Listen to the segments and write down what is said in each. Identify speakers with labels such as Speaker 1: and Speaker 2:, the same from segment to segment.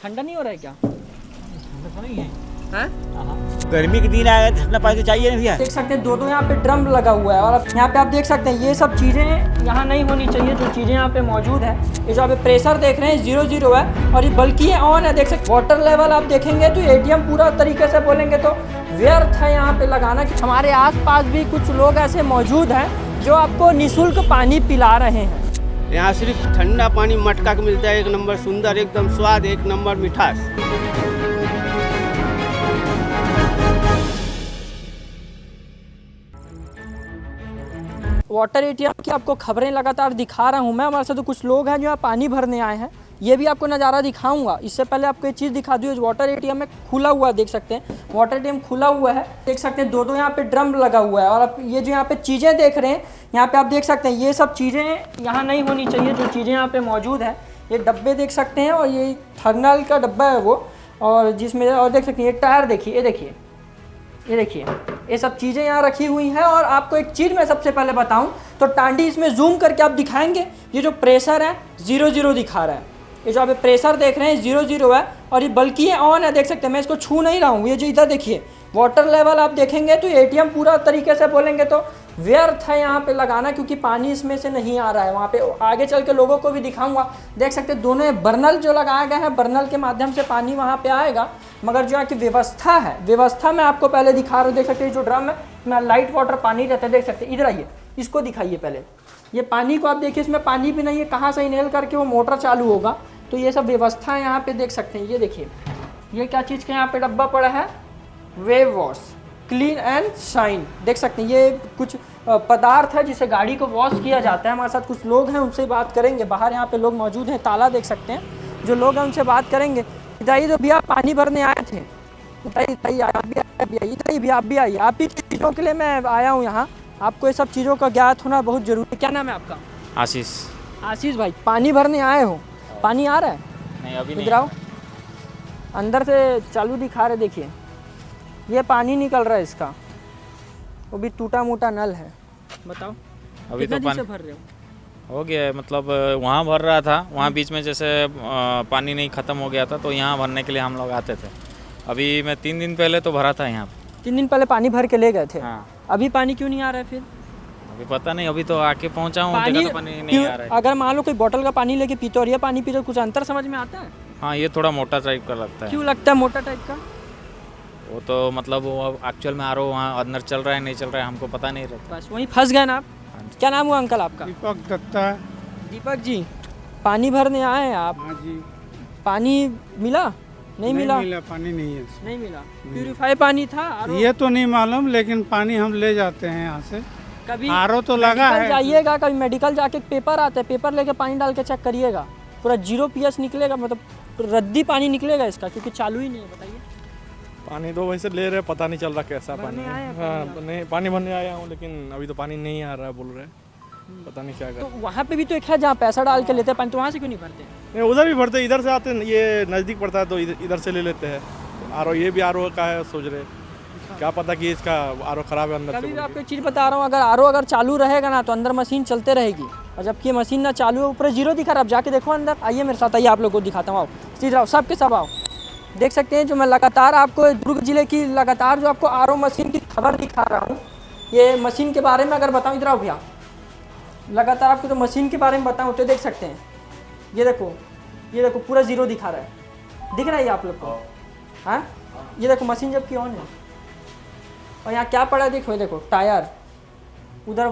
Speaker 1: ठंडा नहीं हो रहा है क्या?
Speaker 2: ठंडा नहीं है।
Speaker 1: हैं?
Speaker 2: गर्मी के दिन आया ठंडा पानी तो चाहिए ना भैया।
Speaker 1: देख सकते हैं दो यहाँ पे ड्रम लगा हुआ है और अब यहाँ पे आप देख सकते हैं ये सब चीज़ें यहाँ नहीं होनी चाहिए जो चीज़ें यहाँ पे मौजूद है। ये जो आप प्रेशर देख रहे हैं 0 है और ये बल्कि ये ऑन है। देख सकते वाटर लेवल आप देखेंगे तो एटीएम पूरा तरीके से बोलेंगे तो व्यर्थ है यहाँ पे लगाना। कि हमारे आसपास भी कुछ लोग ऐसे मौजूद हैं जो आपको निःशुल्क पानी पिला रहे हैं।
Speaker 3: यहाँ सिर्फ ठंडा पानी मटका का मिलता है, 1 नंबर सुंदर, एकदम स्वाद, 1 नंबर मिठास।
Speaker 1: वाटर एटीएम की आपको खबरें लगातार दिखा रहा हूँ मैं। हमारे साथ तो कुछ लोग हैं जो यहाँ पानी भरने आए हैं, ये भी आपको नज़ारा दिखाऊंगा। इससे पहले आपको एक चीज़ दिखा दूँ, वाटर एटीएम में खुला हुआ देख सकते हैं, वाटर एटीएम खुला हुआ है। देख सकते हैं दो यहाँ पे ड्रम लगा हुआ है और आप ये जो यहाँ पे चीज़ें देख रहे हैं यहाँ पे आप देख सकते हैं ये सब चीज़ें यहाँ नहीं होनी चाहिए जो चीज़ें यहाँ पे मौजूद है। ये डब्बे देख सकते हैं और ये थर्नल का डब्बा है वो, और जिसमें और देख सकते हैं ये टायर देखिए, ये देखिए ये सब चीज़ें यहाँ रखी हुई हैं। और आपको एक चीज़ मैं सबसे पहले बताऊं तो टांडी इसमें जूम करके आप दिखाएंगे, ये जो प्रेशर है 0 दिखा रहा है। ये जो आप प्रेशर देख रहे हैं 0 है और ये बल्कि ये ऑन है। देख सकते हैं मैं इसको छू नहीं रहा हूँ। ये जो इधर देखिए वाटर लेवल आप देखेंगे तो एटीएम पूरा तरीके से बोलेंगे तो व्यर्थ है यहाँ पे लगाना, क्योंकि पानी इसमें से नहीं आ रहा है। वहाँ पे आगे चल के लोगों को भी दिखाऊंगा। देख सकते हैं दोनों बर्नल जो लगाए गए हैं, बर्नल के माध्यम से पानी वहाँ पे आएगा। मगर जो यहाँ की व्यवस्था है, व्यवस्था मैं आपको पहले दिखा रहा हूँ। देख सकते हैं जो ड्रम है इसमें लाइट वाटर पानी रहता है। देख सकते हैं इधर आइए, इसको दिखाइए पहले। ये पानी को आप देखिए, इसमें पानी भी नहीं है, कहाँ से इनहेल करके वो मोटर चालू होगा। तो ये सब व्यवस्था यहाँ पे देख सकते हैं। ये देखिए ये क्या चीज़ का यहाँ पे डब्बा पड़ा है, wave wash clean and shine. देख सकते हैं ये कुछ पदार्थ है जिसे गाड़ी को वॉश किया जाता है। हमारे साथ कुछ लोग हैं, उनसे बात करेंगे। बाहर यहाँ पे लोग मौजूद हैं, ताला देख सकते हैं। जो लोग हैं उनसे बात करेंगे। बताइए तो भैया पानी भरने आए थे, बताइए आप भी आइए। आप ही चीज़ों के लिए मैं आया हूँ यहाँ। आपको ये सब चीज़ों का ज्ञात होना बहुत जरूरी है। क्या नाम है आपका? आशीष भाई, पानी भरने आए हो, पानी आ रहा है?
Speaker 4: नहीं अभी
Speaker 1: इधर आओ, अंदर से चालू दिखा रहे, देखिए ये पानी निकल रहा है इसका, वो भी टूटा मोटा नल है। बताओ
Speaker 4: अभी
Speaker 1: कितना
Speaker 4: तो
Speaker 1: दिन से
Speaker 4: पानी
Speaker 1: भर रहे हो?
Speaker 4: हो गया है, मतलब वहाँ भर रहा था, वहाँ बीच में जैसे पानी नहीं ख़त्म हो गया था तो यहाँ भरने के लिए हम लोग आते थे। अभी मैं 3 दिन पहले तो भरा था यहाँ पे।
Speaker 1: 3 दिन पहले पानी भर के ले गए थे।
Speaker 4: हाँ
Speaker 1: अभी पानी क्यों नहीं आ रहा है फिर?
Speaker 4: अभी पता नहीं, अभी तो आके पहुँचा हूँ,
Speaker 1: पानी
Speaker 4: देखा तो पानी नहीं आ रहा है।
Speaker 1: अगर मान लो कोई बोतल का पानी लेके पीते और ये पानी पीते कुछ अंतर समझ में आता है?
Speaker 4: हाँ ये थोड़ा मोटा टाइप का लगता है।
Speaker 1: क्यों लगता है मोटा टाइप का?
Speaker 4: वो तो मतलब वो एक्चुअल में आर ओ वहाँ अंदर चल रहा है नहीं चल रहा है हमको पता नहीं रहता।
Speaker 1: बस वहीं फंस गए ना आप। क्या नाम हुआ अंकल आपका?
Speaker 3: दीपक दत्ता।
Speaker 1: दीपक जी, पानी भरने आए हैं आप?
Speaker 3: हाँ जी।
Speaker 1: पानी मिला? नहीं मिला?
Speaker 3: पानी नहीं है।
Speaker 1: नहीं मिला। प्यूरिफाई पानी था?
Speaker 3: ये तो नहीं मालूम, लेकिन पानी हम ले जाते हैं यहाँ से।
Speaker 1: कभी
Speaker 3: आरओ तो लगा है।
Speaker 1: जाइएगा, कभी मेडिकल जाके पेपर आता है, पेपर लेके पानी डाल के चेक करिएगा, पूरा 0 पीएच निकलेगा, मतलब रद्दी पानी निकलेगा इसका, क्योंकि चालू ही नहीं है। बताइए।
Speaker 5: पानी तो वैसे ले रहे, पता नहीं चल रहा कैसा पानी
Speaker 1: आए
Speaker 5: है।
Speaker 1: हैं
Speaker 5: हाँ नहीं, पानी भरने आया हूँ, लेकिन अभी तो पानी नहीं आ रहा है बोल रहे, पता नहीं क्या कर।
Speaker 1: तो वहाँ पे भी तो एक है जहाँ पैसा डाल के लेते हैं पानी, तो वहाँ से क्यों नहीं भरते?
Speaker 5: नहीं उधर भी भरते, इधर से आते हैं, ये नज़दीक पड़ता है तो इधर से ले लेते हैं। आर ओ ये भी आर ओ का है, सोच रहे क्या पता कि इसका आर ओ खराब है अंदर
Speaker 1: कभी भी
Speaker 5: से।
Speaker 1: आपको एक चीज़ बता रहा हूँ, अगर आर ओ अगर चालू रहेगा ना तो अंदर मशीन चलते रहेगी, और जबकि ये मशीन ना चालू है, ऊपर 0 दिखा रहा है। आप जाके देखो अंदर, आइए मेरे साथ, आइए आप लोग को दिखाता हूँ। आओ सीधे आओ, सब के सब आओ। देख सकते हैं जो मैं लगातार आपको दुर्ग जिले की लगातार जो आपको आर ओ मशीन की खबर दिखा रहा हूँ। ये मशीन के बारे में अगर बताऊँ, इधर आओ भैया, लगातार आपको तो मशीन के बारे में बताऊँ तो देख सकते हैं। ये देखो पूरा 0 दिखा रहा है, दिख रहा है ये आप लोग को? हाँ ये देखो मशीन जबकि ऑन है, और यहाँ क्या पड़ा है देखो टायर, उधर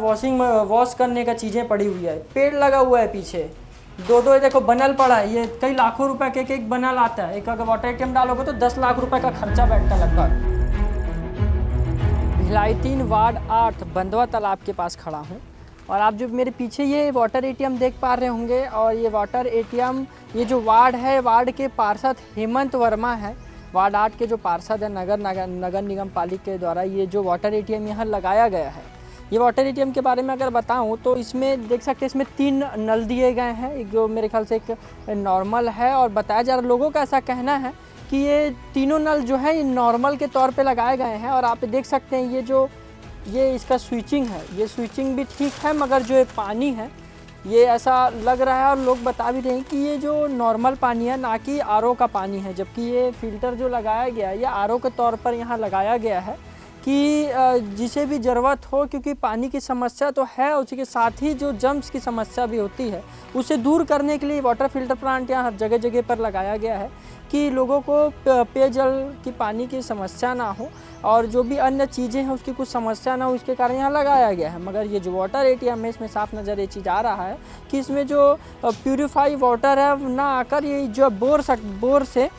Speaker 1: वॉश करने का चीज़ें पड़ी हुई है, पेड़ लगा हुआ है पीछे, 2 ये देखो बनल पड़ा है। ये कई लाखों रुपए के एक बनल आता है। एक अगर वाटर एटीएम डालोगे तो 10 लाख रुपए का खर्चा बैठता है लगभग। भिलाई 3 वार्ड 8 बंदवा तालाब के पास खड़ा हूँ, और आप जो मेरे पीछे ये वाटर एटीएम देख पा रहे होंगे, और ये वाटर एटीएम, ये जो वार्ड है, वार्ड के पार्षद हेमंत वर्मा है, वार्ड 8 के जो पार्षद है नगर निगम पालिका के द्वारा ये जो वाटर एटीएम यहाँ लगाया गया है। ये वाटर एटीएम के बारे में अगर बताऊं तो इसमें देख सकते हैं इसमें 3 नल दिए गए हैं। एक जो मेरे ख्याल से एक नॉर्मल है, और बताया जा रहा, लोगों का ऐसा कहना है कि ये तीनों नल जो है ये नॉर्मल के तौर पे लगाए गए हैं। और आप देख सकते हैं ये इसका स्विचिंग है, ये स्विचिंग भी ठीक है, मगर जो ये पानी है ये ऐसा लग रहा है और लोग बता भी रहे हैं कि ये जो नॉर्मल पानी है ना कि आरओ का पानी है, जबकि ये फ़िल्टर जो लगाया गया है ये आरओ के तौर पर यहाँ लगाया गया है कि जिसे भी ज़रूरत हो, क्योंकि पानी की समस्या तो है, उसी के साथ ही जो जम्स की समस्या भी होती है उसे दूर करने के लिए वाटर फिल्टर प्लांट यहाँ हर जगह जगह पर लगाया गया है कि लोगों को पेयजल की पानी की समस्या ना हो और जो भी अन्य चीज़ें हैं उसकी कुछ समस्या ना हो, इसके कारण यहाँ लगाया गया है। मगर ये जो वाटर एटीएम है इसमें साफ नज़र ये चीज़ आ रहा है कि इसमें जो प्यूरीफाई वाटर है ना आकर ये जो बोर से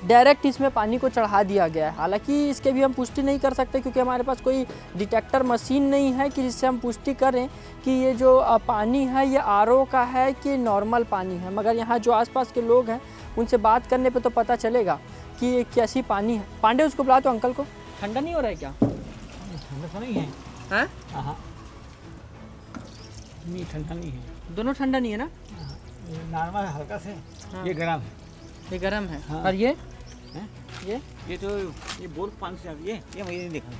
Speaker 1: डायरेक्ट इसमें पानी को चढ़ा दिया गया है। हालांकि इसके भी हम पुष्टि नहीं कर सकते क्योंकि हमारे पास कोई डिटेक्टर मशीन नहीं है कि जिससे हम पुष्टि करें कि ये जो पानी है ये आरओ का है कि नॉर्मल पानी है। मगर यहाँ जो आसपास के लोग हैं उनसे बात करने पे तो पता चलेगा कि ये कैसी पानी है। पांडे उसको बुला तो अंकल को। ठंडा नहीं हो रहा है क्या?
Speaker 2: ठंडा तो नहीं है।
Speaker 1: हैं?
Speaker 2: हाँ नहीं, ठंडा नहीं है।
Speaker 1: दोनों ठंडा नहीं है ना?
Speaker 2: ये नॉर्मल हल्का से।
Speaker 1: हाँ।
Speaker 2: ये गर्म है।
Speaker 1: ये गर्म है।
Speaker 2: हाँ।
Speaker 1: और ये
Speaker 2: हैं?
Speaker 1: ये
Speaker 2: तो ये बोर पानी से आती है, ये मैंने नहीं देखा।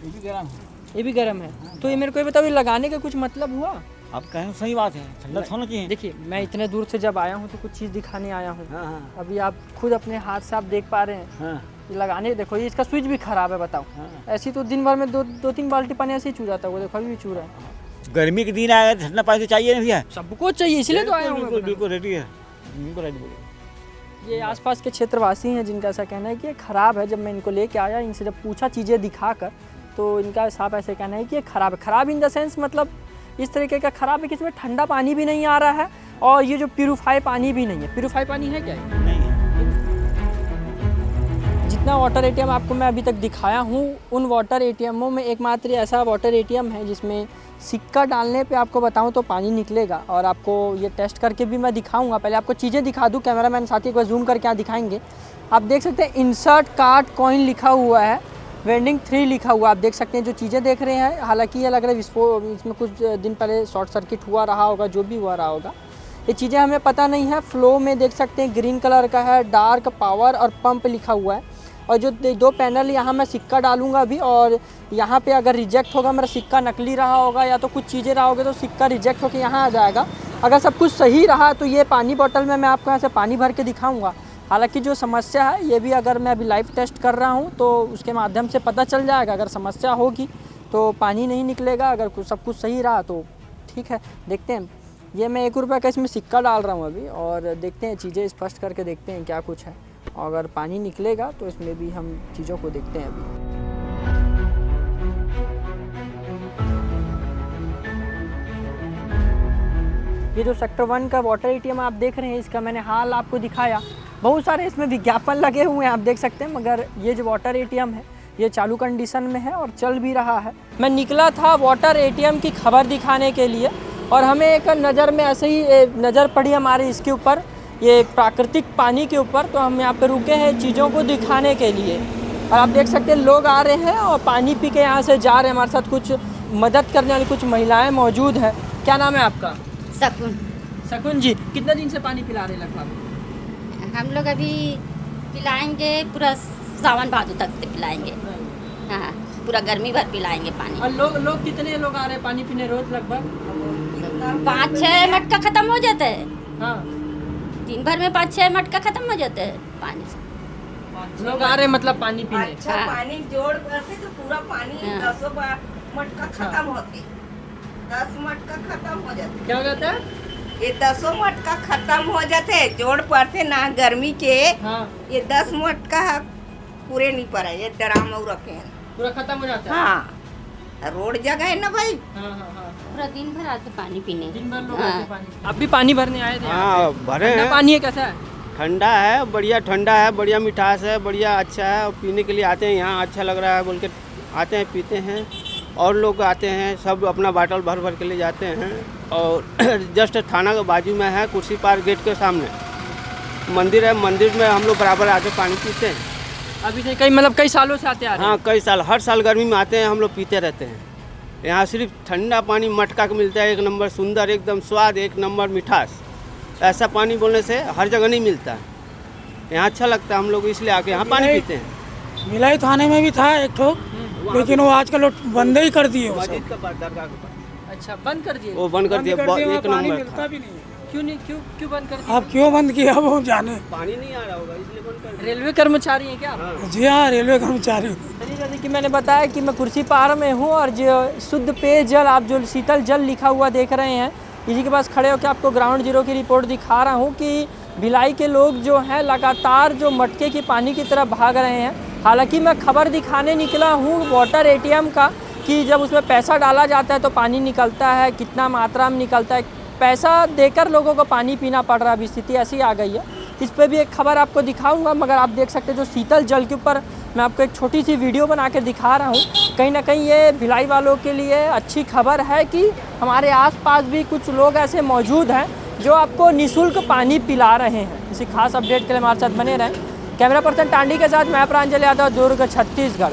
Speaker 2: ये भी गर्म है।
Speaker 1: ये भी गर्म है। तो ये मेरे को ये बताओ, ये लगाने का कुछ मतलब हुआ?
Speaker 2: आप कहें सही बात है, ठंडा तो होना चाहिए।
Speaker 1: देखिए मैं इतने दूर से जब आया हूँ तो कुछ चीज़ दिखाने आया हूँ।
Speaker 2: हाँ हाँ
Speaker 1: अभी आप खुद अपने हाथ से आप देख पा रहे हैं
Speaker 2: हाँ
Speaker 1: ये लगाने, देखो ये इसका स्विच भी खराब है। बताओ
Speaker 2: हाँ।
Speaker 1: ऐसी तो दिन भर में दो तीन बाल्टी पानी ऐसे ही चू जाता है। वो देखो अभी भी चू रहा है।
Speaker 2: गर्मी के दिन आएगा, ठंडा पानी तो चाहिए ना भैया।
Speaker 1: सबको चाहिए, इसलिए तो आया हूँ।
Speaker 2: बिल्कुल बिल्कुल रेडी है, बिल्कुल रेडी बोलिए।
Speaker 1: ये आसपास के क्षेत्रवासी हैं जिनका ऐसा कहना है कि ये ख़राब है। जब मैं इनको लेके आया, इनसे जब पूछा चीज़ें दिखाकर, तो इनका साफ ऐसे कहना है कि ये ख़राब है। ख़राब इन द सेंस मतलब इस तरीके का ख़राब है कि इसमें ठंडा पानी भी नहीं आ रहा है और ये जो प्यूरीफाई पानी भी नहीं है। प्यूरीफाई पानी है क्या ये?
Speaker 2: नहीं है।
Speaker 1: जितना वाटर एटीएम आपको मैं अभी तक दिखाया हूँ उन वाटर एटीएमों में एकमात्र ऐसा वाटर एटीएम है जिसमें सिक्का डालने पे आपको बताऊं तो पानी निकलेगा। और आपको ये टेस्ट करके भी मैं दिखाऊंगा। पहले आपको चीज़ें दिखा दूं, कैमरामैन साथी एक बार जूम करके यहाँ दिखाएंगे। आप देख सकते हैं इंसर्ट कार्ड कॉइन लिखा हुआ है, वेंडिंग 3 लिखा हुआ। आप देख सकते हैं जो चीज़ें देख रहे हैं। हालांकि ये लग रहा है इसमें कुछ दिन पहले शॉर्ट सर्किट हुआ रहा होगा, जो भी हुआ रहा होगा। ये चीज़ें हमें पता नहीं है। फ्लो में देख सकते हैं ग्रीन कलर का है, डार्क पावर और पंप लिखा हुआ है। और जो 2 पैनल यहाँ मैं सिक्का डालूंगा अभी, और यहाँ पे अगर रिजेक्ट होगा, मेरा सिक्का नकली रहा होगा या तो कुछ चीज़ें रहा होगा तो सिक्का रिजेक्ट होकर यहाँ आ जाएगा। अगर सब कुछ सही रहा तो ये पानी बोतल में मैं आपको यहाँ से पानी भर के दिखाऊंगा। हालांकि जो समस्या है ये भी अगर मैं अभी लाइव टेस्ट कर रहा हूँ तो उसके माध्यम से पता चल जाएगा। अगर समस्या होगी तो पानी नहीं निकलेगा, अगर सब कुछ सही रहा तो ठीक है। देखते हैं, ये मैं 1 रुपये का इसमें सिक्का डाल रहा हूँ अभी और देखते हैं, चीज़ें स्पष्ट करके देखते हैं क्या कुछ है। अगर पानी निकलेगा तो इसमें भी हम चीज़ों को देखते हैं अभी। ये जो सेक्टर 1 का वाटर एटीएम आप देख रहे हैं, इसका मैंने हाल आपको दिखाया। बहुत सारे इसमें विज्ञापन लगे हुए हैं, आप देख सकते हैं। मगर ये जो वाटर एटीएम है ये चालू कंडीशन में है और चल भी रहा है। मैं निकला था वाटर एटीएम की खबर दिखाने के लिए और हमें एक नज़र में ऐसे ही नज़र पड़ी हमारे इसके ऊपर, ये प्राकृतिक पानी के ऊपर। तो हम यहाँ पे रुके हैं चीज़ों को दिखाने के लिए और आप देख सकते हैं लोग आ रहे हैं और पानी पी के यहाँ से जा रहे हैं। हमारे साथ कुछ मदद करने वाली कुछ महिलाएं मौजूद हैं। क्या नाम है आपका?
Speaker 6: सकून।
Speaker 1: शकुन जी, कितने दिन से पानी पिला रहे लगभग?
Speaker 6: हम लोग अभी पिलाएंगे पूरा सावन भादों तक से पिलाएंगे। हाँ, पूरा गर्मी भर पिलाएंगे पानी।
Speaker 1: और लोग कितने लोग आ रहे हैं पानी पीने रोज लगभग?
Speaker 6: 5-6 मटका खत्म हो जाता है।
Speaker 1: हाँ,
Speaker 6: दिन भर में 5-6 मटका खत्म हो जाता है पानी से।
Speaker 1: लोग आ रहे हैं मतलब पानी पीने।
Speaker 7: अच्छा
Speaker 6: हाँ।
Speaker 7: पानी जोड़ करते तो पूरा पानी
Speaker 6: हाँ।
Speaker 7: 10 मटका खत्म होते, 10 मटका खत्म हो जाते।
Speaker 1: क्या हो जाता है?
Speaker 7: ये 10 मटका खत्म हो जाते, जोड़ पड़ते ना गर्मी के।
Speaker 1: हाँ,
Speaker 7: ये 10 मटका पूरे नहीं पड़े, ये ड्राम और रखे हैं।
Speaker 1: पूरा खत्म हो जाता है।
Speaker 7: हाँ, रोड जगह है ना भाई।
Speaker 1: हाँ, हाँ, हाँ।
Speaker 6: पूरा दिन भर आते पानी पीने।
Speaker 1: दिन भर लोग
Speaker 6: हाँ।
Speaker 1: आते हैं पानी। आप भी पानी भरने आए थे?
Speaker 3: हाँ भरे
Speaker 1: ठंडा
Speaker 3: हैं।
Speaker 1: पानी है, कैसा है?
Speaker 3: ठंडा है, बढ़िया ठंडा है, बढ़िया मिठास है, बढ़िया अच्छा है। और पीने के लिए आते हैं यहाँ, अच्छा लग रहा है बोल के आते हैं, पीते हैं। और लोग आते हैं, सब अपना बाटल भर भर के ले जाते हैं। और जस्ट थाना के बाजू में है, कुर्सी पार गेट के सामने मंदिर है। मंदिर में हम लोग बराबर आके पानी पीते हैं।
Speaker 1: अभी से कई सालों से आते आ रहे हैं।
Speaker 3: हाँ, कई साल, हर साल गर्मी में आते हैं, हम लोग पीते रहते हैं। यहाँ सिर्फ ठंडा पानी मटका का मिलता है, 1 नंबर सुंदर, एकदम स्वाद, 1 नंबर मिठास। ऐसा पानी बोलने से हर जगह नहीं मिलता है। यहाँ अच्छा लगता है, हम लोग इसलिए आके यहाँ पानी पीते हैं।
Speaker 8: मिलाई थाने में भी था एक ठो, लेकिन वो आजकल बंद ही कर दिए वो सब।
Speaker 3: मस्जिद के पास, दरगाह के पास।
Speaker 1: अच्छा बंद कर दिए
Speaker 3: वो बंद कर दिया, एक नंबर था।
Speaker 1: क्यों नहीं, क्यों बंद कर दिए?
Speaker 8: अब क्यों बंद किया वो जाने।
Speaker 3: पानी नहीं आ रहा होगा इसलिए बंद कर
Speaker 1: रेलवे कर्मचारी हैं क्या आप?
Speaker 8: जी हाँ, रेलवे कर्मचारी।
Speaker 1: चलिए जैसे कि मैंने बताया कि मैं कुर्सी पार में हूँ और जो शुद्ध पेयजल, आप जो शीतल जल लिखा हुआ देख रहे हैं, इसी के पास खड़े होकर आपको ग्राउंड जीरो की रिपोर्ट दिखा रहा हूँ कि भिलाई के लोग जो हैं लगातार जो मटके की पानी की तरफ भाग रहे हैं। हालांकि मैं खबर दिखाने निकला हूँ वाटर एटीएम का कि जब उसमें पैसा डाला जाता है तो पानी निकलता है, कितना मात्रा में निकलता है, पैसा देकर लोगों को पानी पीना पड़ रहा है। अभी स्थिति ऐसी आ गई है। इस पर भी एक खबर आपको दिखाऊंगा, मगर आप देख सकते हैं जो शीतल जल के ऊपर मैं आपको एक छोटी सी वीडियो बना के दिखा रहा हूँ। कहीं ना कहीं ये भिलाई वालों के लिए अच्छी खबर है कि हमारे आसपास भी कुछ लोग ऐसे मौजूद हैं जो आपको निःशुल्क पानी पिला रहे हैं। इसी खास अपडेट के लिए हमारे साथ बने रहें। कैमरा पर्सन टांडी के साथ मैं प्रांजल यादव, दुर्ग, छत्तीसगढ़।